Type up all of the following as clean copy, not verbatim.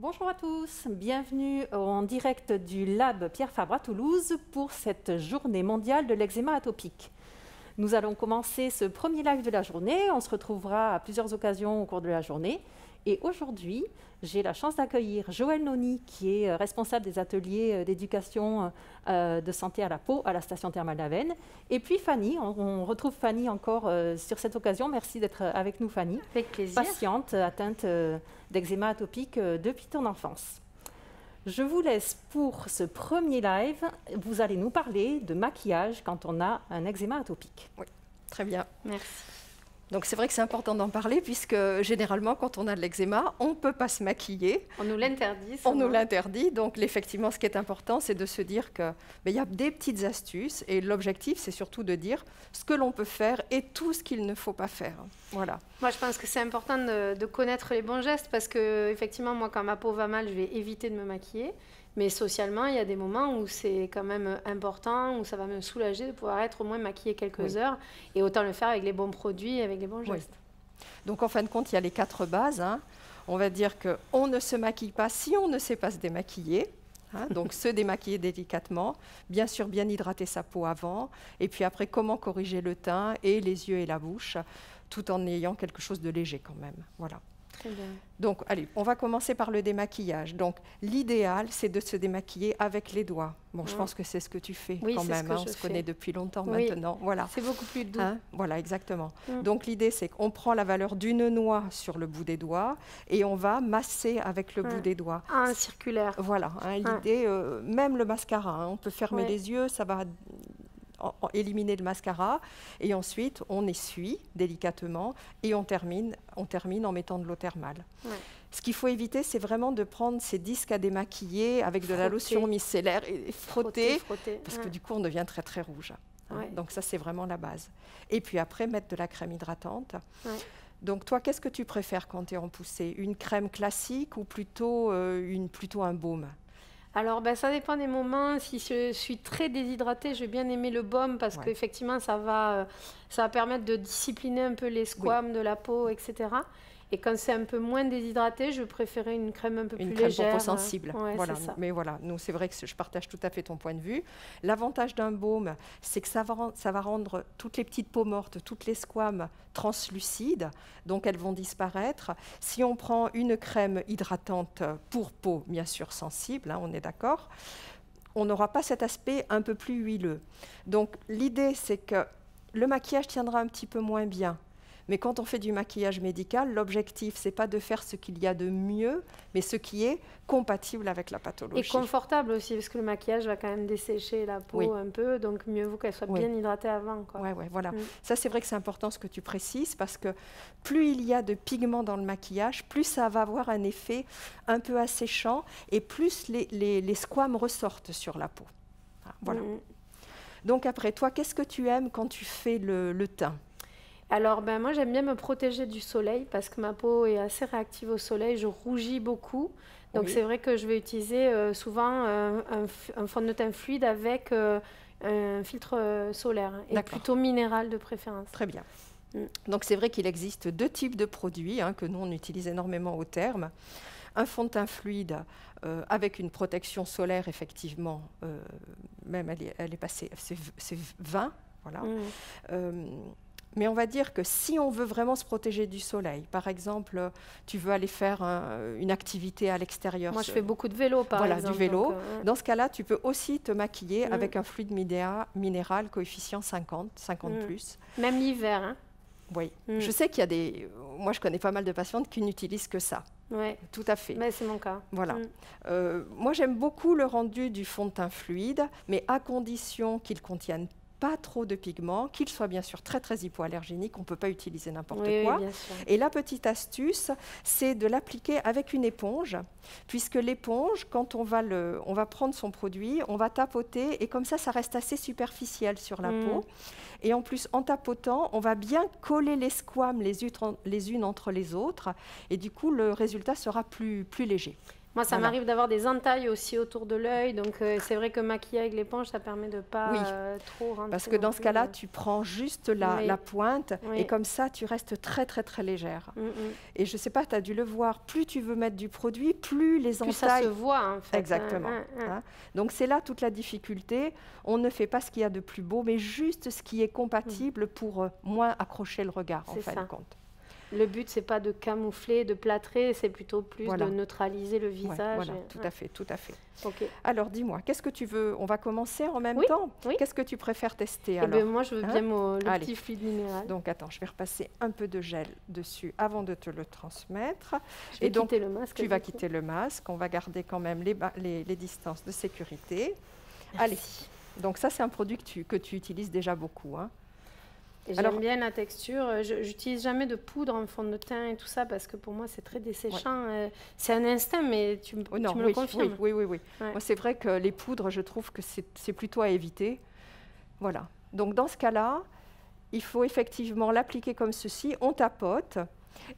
Bonjour à tous, bienvenue en direct du Lab Pierre Fabre à Toulouse pour cette journée mondiale de l'eczéma atopique. Nous allons commencer ce premier live de la journée, on se retrouvera à plusieurs occasions au cours de la journée. Et aujourd'hui, j'ai la chance d'accueillir Joël Noni, qui est responsable des ateliers d'éducation de santé à la peau à la station thermale d'Avesnes. Et puis Fanny, on retrouve Fanny encore sur cette occasion. Merci d'être avec nous, Fanny. Avec plaisir. Patiente atteinte d'eczéma atopique depuis ton enfance. Je vous laisse pour ce premier live. Vous allez nous parler de maquillage quand on a un eczéma atopique. Oui, très bien. Merci. Donc c'est vrai que c'est important d'en parler puisque généralement quand on a de l'eczéma, on ne peut pas se maquiller. On nous l'interdit. On nous l'interdit. Donc effectivement, ce qui est important, c'est de se dire qu'il y a des petites astuces et l'objectif, c'est surtout de dire ce que l'on peut faire et tout ce qu'il ne faut pas faire. Voilà. Moi, je pense que c'est important de connaître les bons gestes parce que effectivement, moi, quand ma peau va mal, je vais éviter de me maquiller. Mais socialement, il y a des moments où c'est quand même important, où ça va me soulager de pouvoir être au moins maquillée quelques heures. Et autant le faire avec les bons produits et avec les bons gestes. Oui. Donc en fin de compte, il y a les 4 bases. On va dire qu'on ne se maquille pas si on ne sait pas se démaquiller. Donc se démaquiller délicatement, bien sûr bien hydrater sa peau avant, et puis après comment corriger le teint et les yeux et la bouche, tout en ayant quelque chose de léger quand même. Voilà. Très bien. Donc, allez, on va commencer par le démaquillage. Donc, l'idéal, c'est de se démaquiller avec les doigts. Bon, je pense que c'est ce que tu fais quand même. On se connaît depuis longtemps maintenant. Voilà. C'est beaucoup plus doux. Voilà, exactement. Donc, l'idée, c'est qu'on prend la valeur d'une noix sur le bout des doigts et on va masser avec le bout des doigts. Un circulaire. Voilà. L'idée, même le mascara, on peut fermer les yeux, ça va éliminer le mascara et ensuite on essuie délicatement et on termine en mettant de l'eau thermale. Ouais. Ce qu'il faut éviter, c'est vraiment de prendre ces disques à démaquiller avec de la lotion micellaire et frotter. Parce que du coup on devient très très rouge. Donc ça c'est vraiment la base. Et puis après mettre de la crème hydratante. Donc toi, qu'est-ce que tu préfères quand tu es en poussée? Une crème classique ou plutôt un baume? Alors, ça dépend des moments. Si je suis très déshydratée, je vais bien aimer le baume parce qu'effectivement, ça va permettre de discipliner un peu les squames de la peau, etc. Et quand c'est un peu moins déshydraté, je préférais une crème un peu plus légère. Une crème pour peau sensible. Voilà. Mais voilà, nous, c'est vrai que je partage tout à fait ton point de vue. L'avantage d'un baume, c'est que ça va rendre toutes les petites peaux mortes, toutes les squames translucides, donc elles vont disparaître. Si on prend une crème hydratante pour peau, bien sûr sensible, on est d'accord, on n'aura pas cet aspect un peu plus huileux. Donc l'idée, c'est que le maquillage tiendra un petit peu moins bien. Mais quand on fait du maquillage médical, l'objectif, ce n'est pas de faire ce qu'il y a de mieux, mais ce qui est compatible avec la pathologie. Et confortable aussi, parce que le maquillage va quand même dessécher la peau un peu, donc mieux vaut qu'elle soit bien hydratée avant. Oui, voilà. Ça, c'est vrai que c'est important ce que tu précises, parce que plus il y a de pigments dans le maquillage, plus ça va avoir un effet un peu asséchant, et plus les squames ressortent sur la peau. Voilà. Donc après, toi, qu'est-ce que tu aimes quand tu fais le teint ? Alors, moi, j'aime bien me protéger du soleil parce que ma peau est assez réactive au soleil. Je rougis beaucoup. Donc, c'est vrai que je vais utiliser souvent un fond de teint fluide avec un filtre solaire et plutôt minéral de préférence. Très bien. Donc, c'est vrai qu'il existe 2 types de produits que nous, on utilise énormément au terme. Un fond de teint fluide avec une protection solaire, effectivement, même elle est passée, c'est 20, voilà. Mais on va dire que si on veut vraiment se protéger du soleil, par exemple, tu veux aller faire une activité à l'extérieur. Moi, je fais beaucoup de vélo, par exemple. Voilà, du vélo. Donc, dans ce cas-là, tu peux aussi te maquiller avec un fluide minéral coefficient 50 plus. Même l'hiver, hein? Oui. Je sais qu'il y a moi, je connais pas mal de patientes qui n'utilisent que ça. Oui, tout à fait. Mais c'est mon cas. Voilà. Moi, j'aime beaucoup le rendu du fond de teint fluide, mais à condition qu'il contienne pas trop de pigments, qu'il soit bien sûr très très hypoallergénique, on ne peut pas utiliser n'importe quoi. Oui, bien sûr. Et la petite astuce, c'est de l'appliquer avec une éponge, puisque l'éponge, quand on va prendre son produit, on va tapoter et comme ça reste assez superficiel sur la peau. Et en plus, en tapotant, on va bien coller les squames les unes entre les autres et du coup, le résultat sera plus léger. Moi, ça m'arrive d'avoir des entailles aussi autour de l'œil, donc c'est vrai que maquiller avec l'éponge, ça permet de ne pas trop rentrer. Parce que dans ce cas-là, tu prends juste la pointe et comme ça, tu restes très, très, très légère. Et je ne sais pas, tu as dû le voir, plus tu veux mettre du produit, plus les entailles... Plus ça se voit, en fait. Exactement. Hein. Donc, c'est là toute la difficulté. On ne fait pas ce qu'il y a de plus beau, mais juste ce qui est compatible pour moins accrocher le regard, en fin de compte. Le but, c'est pas de camoufler, de plâtrer, c'est plutôt plus de neutraliser le visage. Voilà, tout à fait, tout à fait. Okay. Alors, dis-moi, qu'est-ce que tu veux? On va commencer en même temps. Qu'est-ce que tu préfères tester alors? Moi, je veux bien le petit fluide minéral. Donc, attends, je vais repasser un peu de gel dessus avant de te le transmettre. Je vais quitter le masque. Tu vas quitter le masque. On va garder quand même les distances de sécurité. Merci. Allez. Donc, ça, c'est un produit que tu utilises déjà beaucoup, hein. J'aime bien la texture. Je n'utilise jamais de poudre en fond de teint et tout ça parce que pour moi, c'est très desséchant. C'est un instinct, mais tu me le confirmes. Oui. Moi, c'est vrai que les poudres, je trouve que c'est plutôt à éviter. Voilà. Donc, dans ce cas-là, il faut effectivement l'appliquer comme ceci. On tapote.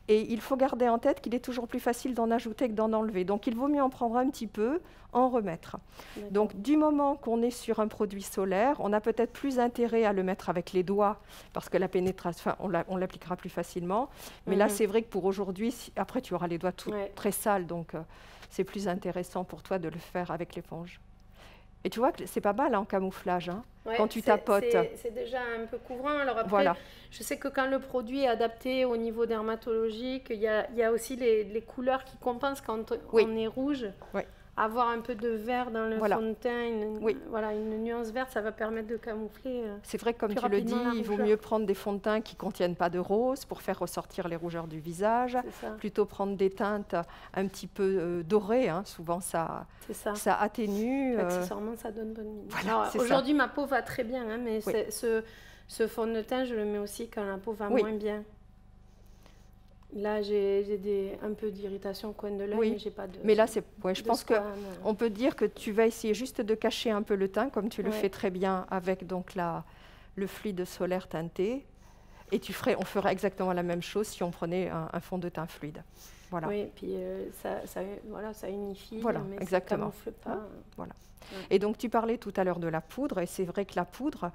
Et il faut garder en tête qu'il est toujours plus facile d'en ajouter que d'en enlever. Donc, il vaut mieux en prendre un petit peu, en remettre. Donc, du moment qu'on est sur un produit solaire, on a peut-être plus intérêt à le mettre avec les doigts parce que la pénétration, on l'appliquera plus facilement. Mais là, c'est vrai que pour aujourd'hui, après, tu auras les doigts très sales. Donc, c'est plus intéressant pour toi de le faire avec l'éponge. Et tu vois que c'est pas mal en camouflage, hein, quand tu tapotes. C'est déjà un peu couvrant. Alors après, je sais que quand le produit est adapté au niveau dermatologique, il y a aussi les couleurs qui compensent quand on est rouge. Avoir un peu de vert dans le fond de teint, une nuance verte, ça va permettre de camoufler. C'est vrai que comme tu le dis, il vaut mieux prendre des fonds de teint qui ne contiennent pas de rose pour faire ressortir les rougeurs du visage. Plutôt prendre des teintes un petit peu dorées, hein. Souvent ça atténue. Accessoirement, ça donne bonne mine. Aujourd'hui, ma peau va très bien, hein, mais ce fond de teint, je le mets aussi quand la peau va moins bien. Là, j'ai un peu d'irritation au coin de l'œil, mais j'ai pas de... Mais là, je pense qu'on peut dire que tu vas essayer juste de cacher un peu le teint, comme tu le fais très bien avec donc, le fluide solaire teinté. Et on ferait exactement la même chose si on prenait un fond de teint fluide. Voilà. Oui, puis ça unifie, mais exactement. Ça camoufle pas. Voilà. Et donc, tu parlais tout à l'heure de la poudre, et c'est vrai que la poudre,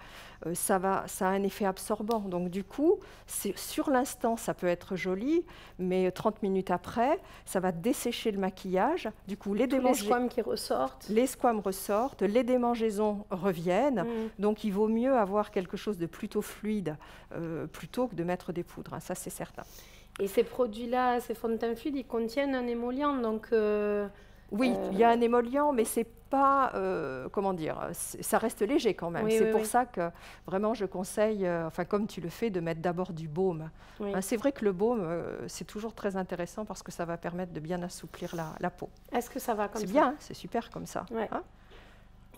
ça a un effet absorbant. Donc, du coup, sur l'instant, ça peut être joli, mais 30 minutes après, ça va dessécher le maquillage. Du coup, les squames qui ressortent. Les squames ressortent, les démangeaisons reviennent. Donc, il vaut mieux avoir quelque chose de plutôt fluide plutôt que de mettre des poudres. Hein, ça, c'est certain. Et ces produits-là, ces fonds de teint fluides, ils contiennent un émollient, donc... Oui, il y a un émollient, mais c'est pas, comment dire, ça reste léger quand même. C'est pour ça que vraiment je conseille, comme tu le fais, de mettre d'abord du baume. Hein, c'est vrai que le baume, c'est toujours très intéressant parce que ça va permettre de bien assouplir la peau. Est-ce que ça va comme ça? C'est bien, c'est super comme ça. Hein.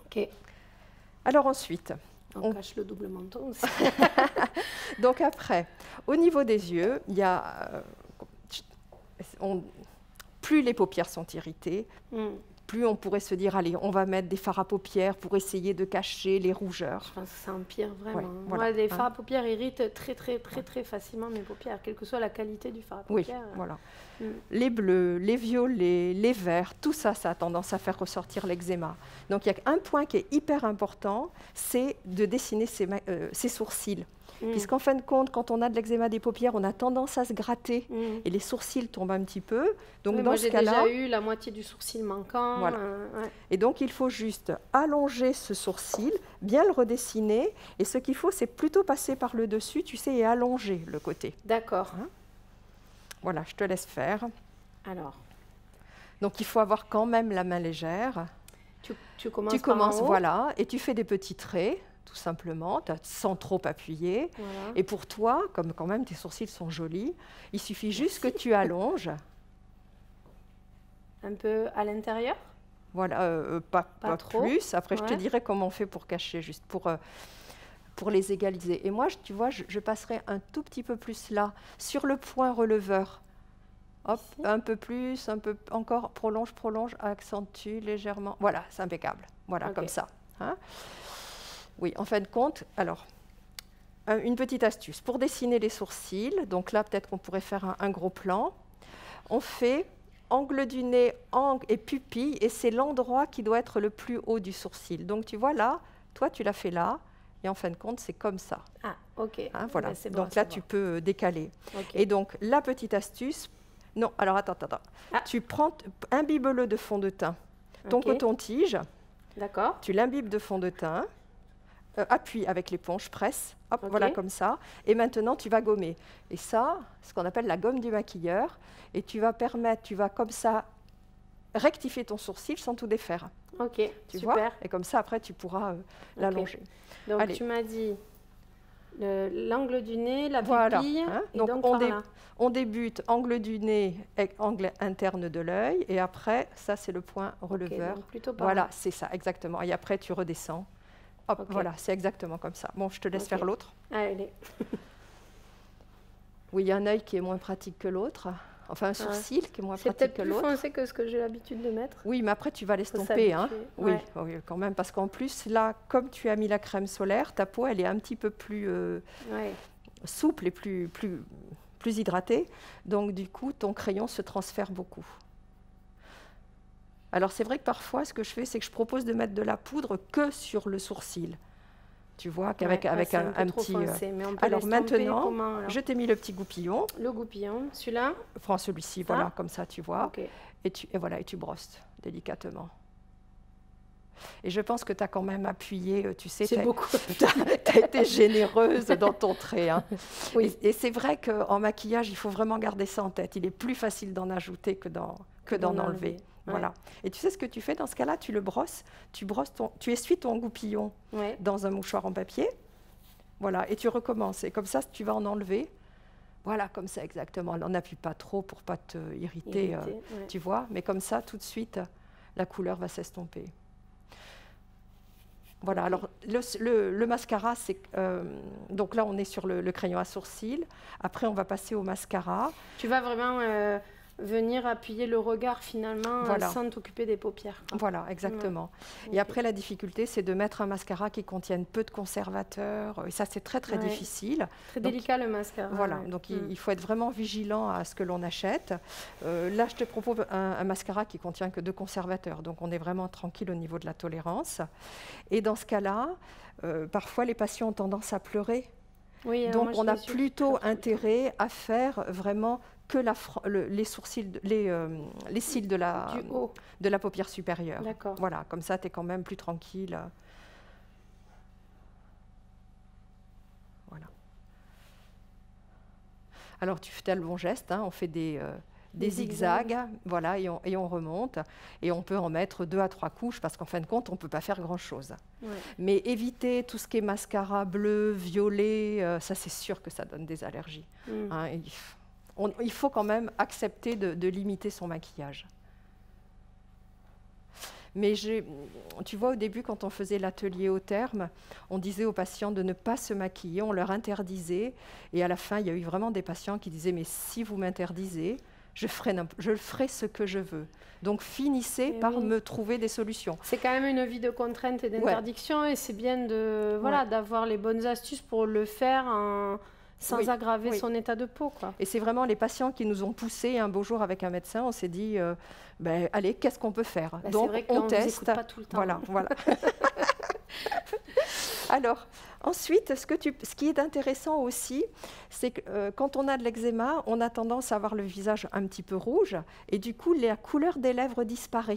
Ok. Alors ensuite... On cache le double menton aussi. Donc après, au niveau des yeux, il y a... plus les paupières sont irritées, plus on pourrait se dire, allez, on va mettre des fards à paupières pour essayer de cacher les rougeurs. Je pense que ça empire vraiment. Moi, les fards à paupières irritent très facilement mes paupières, quelle que soit la qualité du fard à paupières. Les bleus, les violets, les verts, tout ça, ça a tendance à faire ressortir l'eczéma. Donc, il y a un point qui est hyper important, c'est de dessiner ses sourcils. Puisqu'en fin de compte, quand on a de l'eczéma des paupières, on a tendance à se gratter et les sourcils tombent un petit peu. Donc, dans moi, ce cas-là, j'ai déjà eu la moitié du sourcil manquant. Voilà. Et donc, il faut juste allonger ce sourcil, bien le redessiner. Et ce qu'il faut, c'est plutôt passer par le dessus, tu sais, et allonger le côté. D'accord. Hein? Voilà, je te laisse faire. Alors. Donc, il faut avoir quand même la main légère. Tu commences par en haut. Voilà, et tu fais des petits traits. Tout simplement, sans trop appuyer. Voilà. Et pour toi, comme quand même tes sourcils sont jolis, il suffit juste que tu allonges. Un peu à l'intérieur? Voilà, pas trop. Plus. Après, je te dirai comment on fait pour cacher, juste pour les égaliser. Et moi, tu vois, je passerai un tout petit peu plus là, sur le point releveur. Hop, un peu plus, un peu encore, prolonge, accentue légèrement. Voilà, c'est impeccable. Voilà, comme ça. Hein? Oui, en fin de compte, alors, une petite astuce. Pour dessiner les sourcils, donc là, peut-être qu'on pourrait faire un gros plan. On fait angle du nez, angle et pupille, et c'est l'endroit qui doit être le plus haut du sourcil. Donc tu vois là, toi tu l'as fait là, et en fin de compte c'est comme ça. Ah, ok. Hein, voilà. Ben, Donc là tu peux décaler. Okay. Et donc la petite astuce, non, alors attends. Ah. Tu prends, imbibe-le de fond de teint. Ton coton-tige, tu l'imbibes de fond de teint, appuie avec l'éponge, presse, hop, voilà comme ça. Et maintenant, tu vas gommer. Et ça, ce qu'on appelle la gomme du maquilleur. Et tu vas comme ça rectifier ton sourcil sans tout défaire. Ok, tu super. vois. Et comme ça, après, tu pourras l'allonger. Donc, allez. Tu m'as dit l'angle du nez, la pupille, hein. Et donc on débute angle du nez, angle interne de l'œil. Et après, ça, c'est le point releveur. Donc plutôt voilà, c'est ça, exactement. Et après, tu redescends. Hop, voilà, c'est exactement comme ça. Bon, je te laisse faire l'autre. Allez. Oui, il y a un œil qui est moins pratique que l'autre. Enfin, un sourcil qui est moins pratique que l'autre. C'est peut-être plus foncé que ce que j'ai l'habitude de mettre. Oui, mais après, tu vas l'estomper. Hein. Oui, quand même, parce qu'en plus, là, comme tu as mis la crème solaire, ta peau, elle est un petit peu plus souple et plus hydratée. Donc, du coup, ton crayon se transfère beaucoup. Alors, c'est vrai que parfois, ce que je fais, c'est que je propose de mettre de la poudre que sur le sourcil. Tu vois, qu'avec un petit... Foncé, mais on peut alors maintenant, comment, alors je t'ai mis le petit goupillon. Le goupillon, celui-là. Enfin, celui-ci, voilà, comme ça, tu vois. Et tu brosses délicatement. Et je pense que tu as quand même appuyé, tu sais, tu as été généreuse dans ton trait. Hein. Oui. Et c'est vrai qu'en maquillage, il faut vraiment garder ça en tête. Il est plus facile d'en ajouter que d'en enlever. Voilà. Et tu sais ce que tu fais dans ce cas-là, tu le brosses, tu essuies ton goupillon dans un mouchoir en papier, voilà, et tu recommences. Et comme ça, tu vas en enlever. Voilà, comme ça exactement. On n'appuie pas trop pour pas te irriter, tu vois. Mais comme ça, tout de suite, la couleur va s'estomper. Voilà. Alors le mascara, c'est donc là on est sur le crayon à sourcils. Après, on va passer au mascara. Tu vas vraiment venir appuyer le regard finalement sans t'occuper des paupières. Voilà, exactement. Et après, la difficulté, c'est de mettre un mascara qui contienne peu de conservateurs. Et ça, c'est très, très difficile. Très délicat, le mascara. Voilà, donc il faut être vraiment vigilant à ce que l'on achète. Là, je te propose un mascara qui contient que 2 conservateurs. Donc, on est vraiment tranquille au niveau de la tolérance. Et dans ce cas-là, parfois, les patients ont tendance à pleurer. Oui, donc, on a plutôt intérêt à faire vraiment que les sourcils, les cils de la paupière supérieure. Voilà, comme ça, tu es quand même plus tranquille. Voilà. Alors, tu fais le bon geste, hein, on fait des zigzags, voilà, et on remonte. Et on peut en mettre 2 à 3 couches, parce qu'en fin de compte, on ne peut pas faire grand-chose. Mais éviter tout ce qui est mascara bleu, violet, ça, c'est sûr que ça donne des allergies. Hein, il faut quand même accepter de limiter son maquillage. Mais tu vois, au début, quand on faisait l'atelier au terme, on disait aux patients de ne pas se maquiller, on leur interdisait. Et à la fin, il y a eu vraiment des patients qui disaient « mais si vous m'interdisez, je ferai ce que je veux ». Donc, finissez par me trouver des solutions. C'est quand même une vie de contrainte et d'interdiction, et c'est bien d'avoir les bonnes astuces pour le faire sans aggraver son état de peau, quoi. Et c'est vraiment les patients qui nous ont poussés. Un beau jour, avec un médecin, on s'est dit allez, qu'est-ce qu'on peut faire? Donc, on teste. Pas tout le temps. Voilà. Alors, ensuite, ce qui est intéressant aussi, c'est que quand on a de l'eczéma, on a tendance à avoir le visage un petit peu rouge, et du coup, la couleur des lèvres disparaît.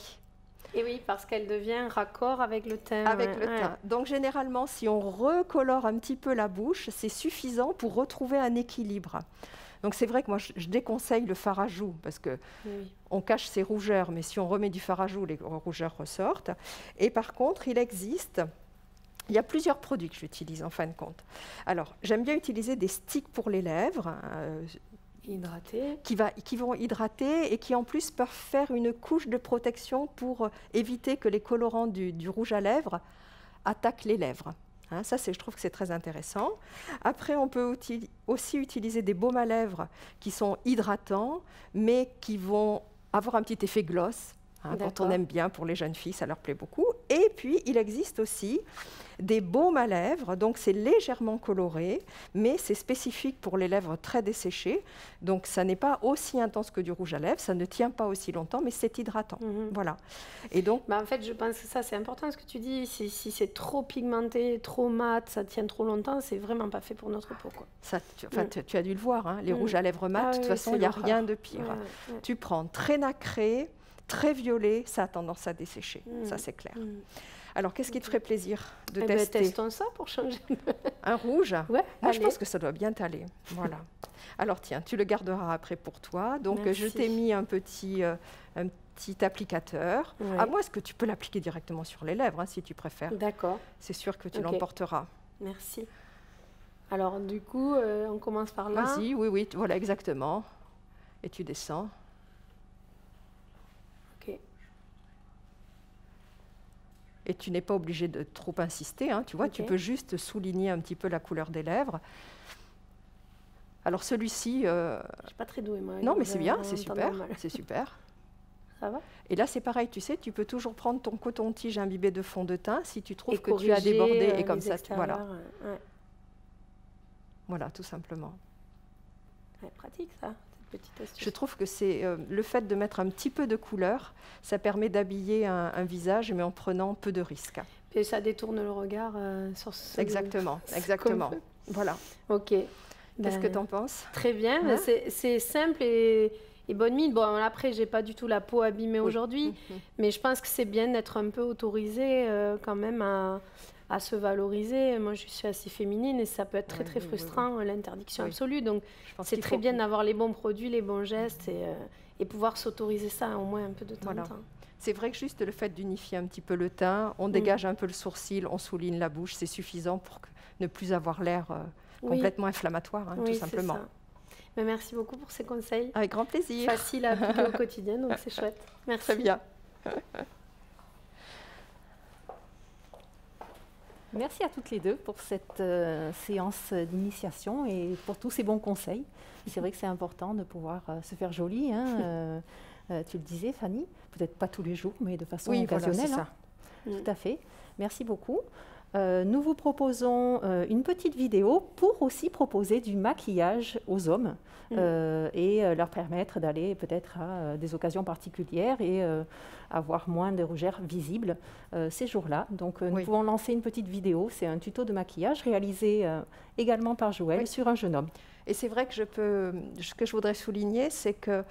Et oui, parce qu'elle devient raccord avec le teint. Avec le teint. Donc, généralement, si on recolore un petit peu la bouche, c'est suffisant pour retrouver un équilibre. Donc, c'est vrai que moi, je déconseille le fard à joues, parce qu'on cache ses rougeurs, mais si on remet du fard à joues, les rougeurs ressortent. Et par contre, il y a plusieurs produits que j'utilise en fin de compte. Alors, j'aime bien utiliser des sticks pour les lèvres, qui vont hydrater et qui en plus peuvent faire une couche de protection pour éviter que les colorants du rouge à lèvres attaquent les lèvres. Hein, ça, je trouve que c'est très intéressant. Après, on peut aussi utiliser des baumes à lèvres qui sont hydratants, mais qui vont avoir un petit effet gloss. hein, quand on aime bien, pour les jeunes filles, ça leur plaît beaucoup. Et puis, il existe aussi des baumes à lèvres, donc c'est légèrement coloré, mais c'est spécifique pour les lèvres très desséchées, donc ça n'est pas aussi intense que du rouge à lèvres, ça ne tient pas aussi longtemps, mais c'est hydratant. Voilà. Et donc, en fait, je pense que ça, c'est important ce que tu dis, si c'est trop pigmenté, trop mat, ça tient trop longtemps, c'est vraiment pas fait pour notre peau, quoi. Ça, tu as dû le voir, hein, les rouges à lèvres mat, de toute façon, il n'y a rien de pire. Tu prends très nacré, très violet, ça a tendance à dessécher, ça c'est clair. Alors, qu'est-ce qui te ferait plaisir de tester? Testons ça pour changer. Un rouge? Ouais, moi, je pense que ça doit bien t'aller. Voilà. Alors, tiens, tu le garderas après pour toi. Donc, je t'ai mis un petit applicateur. Ouais. À moi, est-ce que tu peux l'appliquer directement sur les lèvres, hein, si tu préfères? D'accord. C'est sûr que tu l'emporteras. Merci. Alors, du coup, on commence par là. Vas-y, oui, voilà, exactement. Et tu descends. Ok. Et tu n'es pas obligé de trop insister, hein, tu vois, tu peux juste souligner un petit peu la couleur des lèvres. Alors celui-ci... Je suis pas très douée, moi. Non, mais c'est bien, c'est super, c'est super. Ça va? Et là, c'est pareil, tu sais, tu peux toujours prendre ton coton-tige imbibé de fond de teint si tu trouves que tu as débordé, et comme ça, voilà. Ouais. Voilà, tout simplement. Ouais, pratique, ça. Petite astuce. Je trouve que c'est le fait de mettre un petit peu de couleur, ça permet d'habiller un visage, mais en prenant peu de risques. Et ça détourne le regard sur ce... Exactement. Voilà. Ok. Qu'est-ce que tu en penses? Très bien, hein? C'est simple et bonne mine. Bon, après, j'ai pas du tout la peau abîmée aujourd'hui, mais je pense que c'est bien d'être un peu autorisée quand même à se valoriser. Moi, je suis assez féminine et ça peut être très frustrant, l'interdiction absolue. Donc, c'est très bien d'avoir les bons produits, les bons gestes et pouvoir s'autoriser ça au moins un peu de temps en temps. C'est vrai que juste le fait d'unifier un petit peu le teint, on dégage un peu le sourcil, on souligne la bouche, c'est suffisant pour ne plus avoir l'air complètement inflammatoire, hein, tout simplement. Mais merci beaucoup pour ces conseils. Avec grand plaisir. Facile à appliquer au quotidien, donc c'est chouette. Merci. Très bien. Merci à toutes les deux pour cette séance d'initiation et pour tous ces bons conseils. C'est vrai que c'est important de pouvoir se faire jolie, hein, tu le disais, Fanny, peut-être pas tous les jours, mais de façon occasionnelle. Voilà, c'est ça. Tout à fait. Merci beaucoup. Nous vous proposons une petite vidéo pour aussi proposer du maquillage aux hommes et leur permettre d'aller peut-être à des occasions particulières et avoir moins de rougeur visible ces jours-là. Donc nous pouvons lancer une petite vidéo, c'est un tuto de maquillage réalisé également par Joël sur un jeune homme. Et c'est vrai que ce que je voudrais souligner, c'est que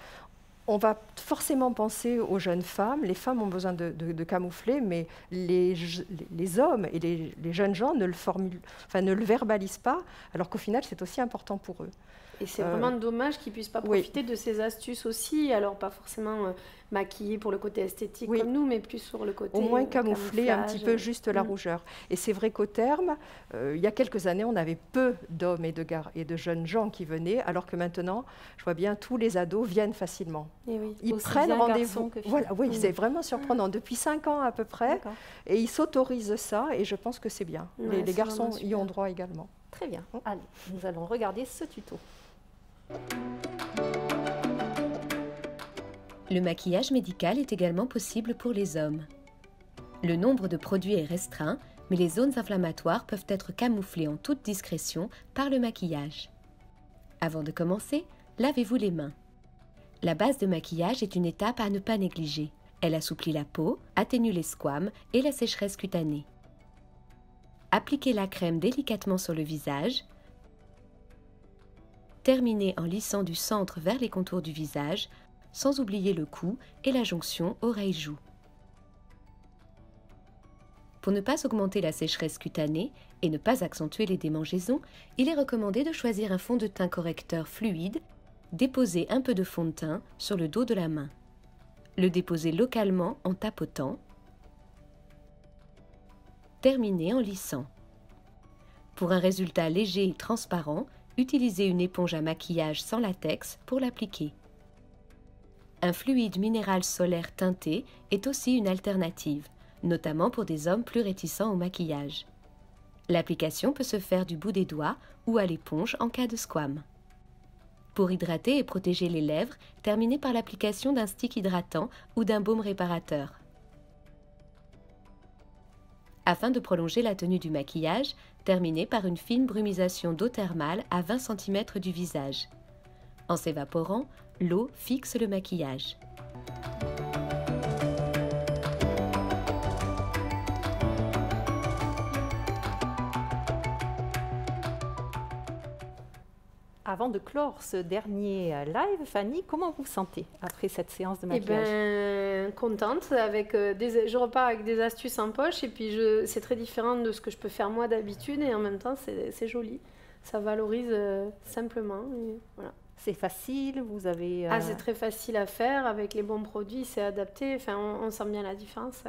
on va forcément penser aux jeunes femmes. Les femmes ont besoin de camoufler, mais les hommes et les jeunes gens ne le verbalisent pas, alors qu'au final, c'est aussi important pour eux. Et c'est vraiment dommage qu'ils ne puissent pas profiter de ces astuces aussi. Alors, pas forcément maquiller pour le côté esthétique comme nous, mais plus sur le côté au moins camoufler un petit peu juste la rougeur. Et c'est vrai qu'au terme, il y a quelques années, on avait peu d'hommes et de jeunes gens qui venaient, alors que maintenant, je vois bien, tous les ados viennent facilement. Ils prennent rendez-vous. Voilà, c'est vraiment surprenant. Depuis 5 ans à peu près, et ils s'autorisent ça, et je pense que c'est bien. Les garçons y ont droit également. Très bien. Allez, nous allons regarder ce tuto. Le maquillage médical est également possible pour les hommes. Le nombre de produits est restreint, mais les zones inflammatoires peuvent être camouflées en toute discrétion par le maquillage. Avant de commencer, lavez-vous les mains. La base de maquillage est une étape à ne pas négliger. Elle assouplit la peau, atténue les squames et la sécheresse cutanée. Appliquez la crème délicatement sur le visage. Terminez en lissant du centre vers les contours du visage, sans oublier le cou et la jonction oreille-joue. Pour ne pas augmenter la sécheresse cutanée et ne pas accentuer les démangeaisons, il est recommandé de choisir un fond de teint correcteur fluide. Déposez un peu de fond de teint sur le dos de la main. Le déposez localement en tapotant. Terminez en lissant. Pour un résultat léger et transparent, utilisez une éponge à maquillage sans latex pour l'appliquer. Un fluide minéral solaire teinté est aussi une alternative, notamment pour des hommes plus réticents au maquillage. L'application peut se faire du bout des doigts ou à l'éponge en cas de squame. Pour hydrater et protéger les lèvres, terminez par l'application d'un stick hydratant ou d'un baume réparateur. Afin de prolonger la tenue du maquillage, terminez par une fine brumisation d'eau thermale à 20 cm du visage. En s'évaporant, l'eau fixe le maquillage. Avant de clore ce dernier live, Fanny, comment vous vous sentez après cette séance de maquillage? Contente. Je repars avec des astuces en poche et puis c'est très différent de ce que je peux faire moi d'habitude et en même temps c'est joli. Ça valorise simplement. Et voilà. C'est facile, vous avez... c'est très facile à faire avec les bons produits, c'est adapté. Enfin, on sent bien la différence.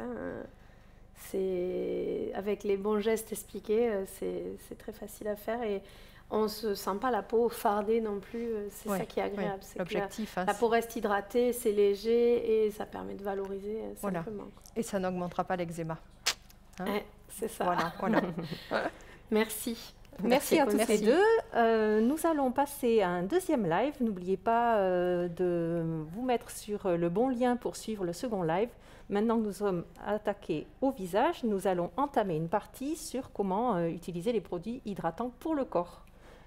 Avec les bons gestes expliqués, c'est très facile à faire et on ne se sent pas la peau fardée non plus, c'est ça qui est agréable. Oui. L'objectif, la peau reste hydratée, c'est léger et ça permet de valoriser simplement. Voilà. Et ça n'augmentera pas l'eczéma. C'est ça. Voilà. Merci. Merci à tous les deux. Nous allons passer à un deuxième live. N'oubliez pas de vous mettre sur le bon lien pour suivre le second live. Maintenant que nous sommes attaqués au visage, nous allons entamer une partie sur comment utiliser les produits hydratants pour le corps.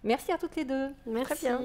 Merci à toutes les deux. Merci. Très bien.